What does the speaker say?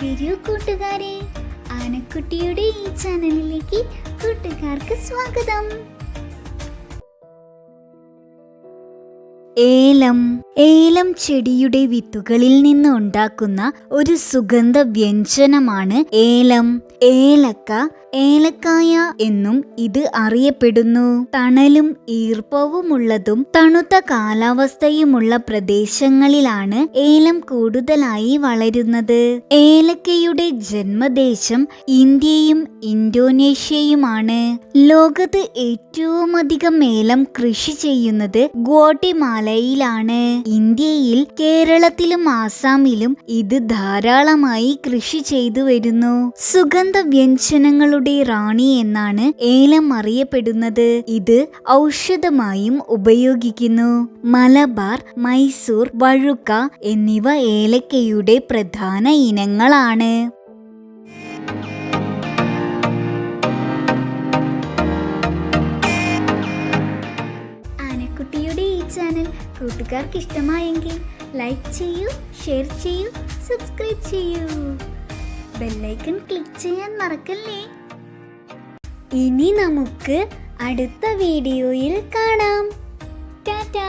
വരൂ കൂട്ടുകാരെ, ആനക്കുട്ടിയുടെ ഈ ചാനലിലേക്ക് കൂട്ടുകാർക്ക് സ്വാഗതം. ഏലം ചെടിയുടെ വിത്തുകളിൽ നിന്ന് ഉണ്ടാക്കുന്ന ഒരു സുഗന്ധ വ്യഞ്ജനമാണ് ഏലം. ഏലക്കായ എന്നും ഇത് അറിയപ്പെടുന്നു. തണലും ഈർപ്പവുമുള്ളതും തണുത്ത കാലാവസ്ഥയുമുള്ള പ്രദേശങ്ങളിലാണ് ഏലം കൂടുതലായി വളരുന്നത്. ഏലക്കയുടെ ജന്മദേശം ഇന്ത്യയും ഇന്തോനേഷ്യയുമാണ്. ലോകത്ത് ഏറ്റവും അധികം ഏലം കൃഷി ചെയ്യുന്നത് ഗ്വാട്ടിമാലയിലാണ്. ഇന്ത്യയിൽ കേരളത്തിലും ആസാമിലും ഇത് ധാരാളമായി കൃഷി ചെയ്തു വരുന്നു. സുഗന്ധ വ്യഞ്ജനങ്ങളുടെ റാണി എന്നാണ് ഏലം അറിയപ്പെടുന്നത്. ഇത് ഔഷധമായും ഉപയോഗിക്കുന്നു. മലബാർ, മൈസൂർ, വഴുക്ക എന്നിവ ഏലക്കയുടെ പ്രധാന ഇനങ്ങളാണ്. ആനക്കുട്ടിയുടെ ഈ ചാനൽ കൂട്ടുകാർക്ക് ഇഷ്ടമായെങ്കിൽ ലൈക്ക് ചെയ്യൂ, ഷെയർ ചെയ്യൂ, സബ്സ്ക്രൈബ് ചെയ്യൂ. ബെല്ലൈക്കൺ ക്ലിക്ക് ചെയ്യാൻ മറക്കല്ലേ. ഇനി നമുക്ക് അടുത്ത വീഡിയോയിൽ കാണാം. ടാറ്റാ.